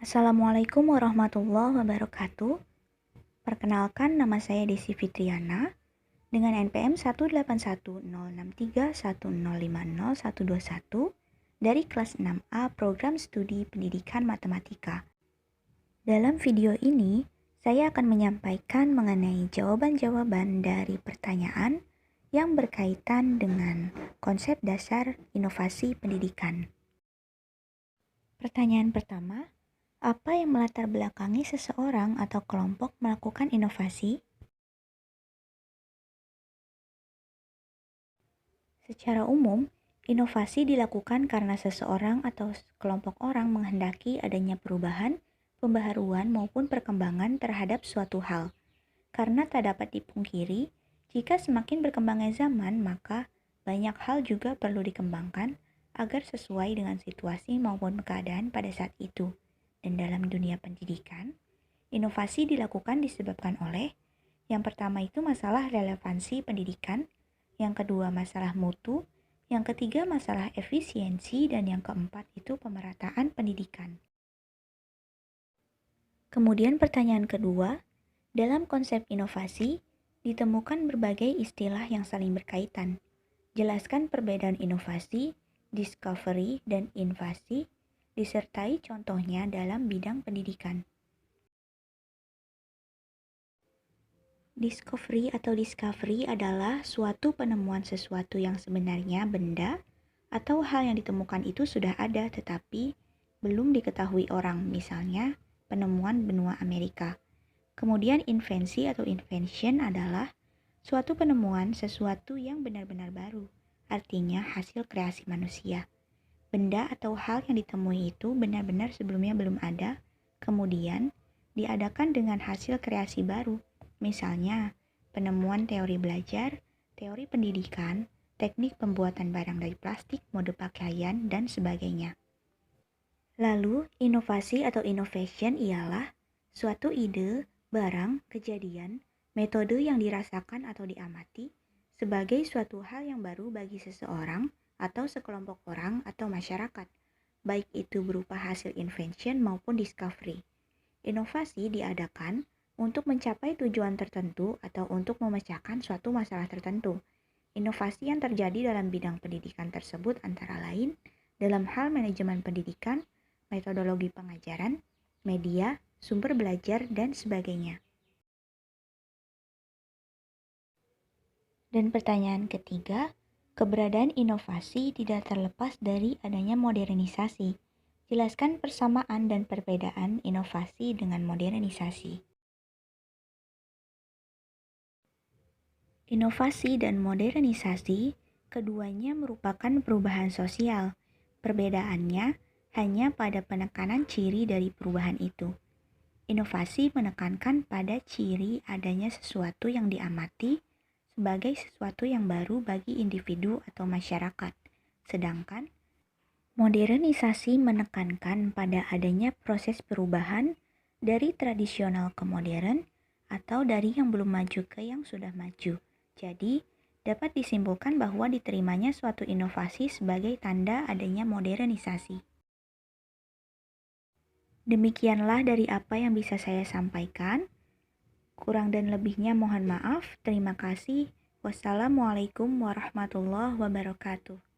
Assalamualaikum warahmatullahi wabarakatuh. Perkenalkan, nama saya Desi Fitriana dengan NPM 1810631050121 dari kelas 6A Program Studi Pendidikan Matematika. Dalam video ini, saya akan menyampaikan mengenai jawaban-jawaban dari pertanyaan yang berkaitan dengan konsep dasar inovasi pendidikan. Pertanyaan pertama, apa yang melatar belakangi seseorang atau kelompok melakukan inovasi? Secara umum, inovasi dilakukan karena seseorang atau kelompok orang menghendaki adanya perubahan, pembaharuan, maupun perkembangan terhadap suatu hal. Karena tak dapat dipungkiri, jika semakin berkembangnya zaman, maka banyak hal juga perlu dikembangkan agar sesuai dengan situasi maupun keadaan pada saat itu. Dan dalam dunia pendidikan, inovasi dilakukan disebabkan oleh yang pertama itu masalah relevansi pendidikan, yang kedua masalah mutu, yang ketiga masalah efisiensi, dan yang keempat itu pemerataan pendidikan. Kemudian pertanyaan kedua, dalam konsep inovasi ditemukan berbagai istilah yang saling berkaitan. Jelaskan perbedaan inovasi, discovery, dan invasi, disertai contohnya dalam bidang pendidikan. Discovery adalah suatu penemuan sesuatu yang sebenarnya benda atau hal yang ditemukan itu sudah ada tetapi belum diketahui orang, misalnya penemuan benua Amerika. Kemudian invensi atau invention adalah suatu penemuan sesuatu yang benar-benar baru, artinya hasil kreasi manusia. Benda atau hal yang ditemui itu benar-benar sebelumnya belum ada, kemudian diadakan dengan hasil kreasi baru. Misalnya, penemuan teori belajar, teori pendidikan, teknik pembuatan barang dari plastik, mode pakaian, dan sebagainya. Lalu, inovasi atau innovation ialah suatu ide, barang, kejadian, metode yang dirasakan atau diamati sebagai suatu hal yang baru bagi seseorang atau sekelompok orang atau masyarakat, baik itu berupa hasil invention maupun discovery. Inovasi diadakan untuk mencapai tujuan tertentu atau untuk memecahkan suatu masalah tertentu. Inovasi yang terjadi dalam bidang pendidikan tersebut antara lain dalam hal manajemen pendidikan, metodologi pengajaran, media, sumber belajar, dan sebagainya. Dan pertanyaan ketiga, keberadaan inovasi tidak terlepas dari adanya modernisasi. Jelaskan persamaan dan perbedaan inovasi dengan modernisasi. Inovasi dan modernisasi, keduanya merupakan perubahan sosial. Perbedaannya hanya pada penekanan ciri dari perubahan itu. Inovasi menekankan pada ciri adanya sesuatu yang diamati sebagai sesuatu yang baru bagi individu atau masyarakat. Sedangkan modernisasi menekankan pada adanya proses perubahan dari tradisional ke modern atau dari yang belum maju ke yang sudah maju. Jadi, dapat disimpulkan bahwa diterimanya suatu inovasi sebagai tanda adanya modernisasi. Demikianlah dari apa yang bisa saya sampaikan. Kurang dan lebihnya mohon maaf. Terima kasih. Wassalamualaikum warahmatullahi wabarakatuh.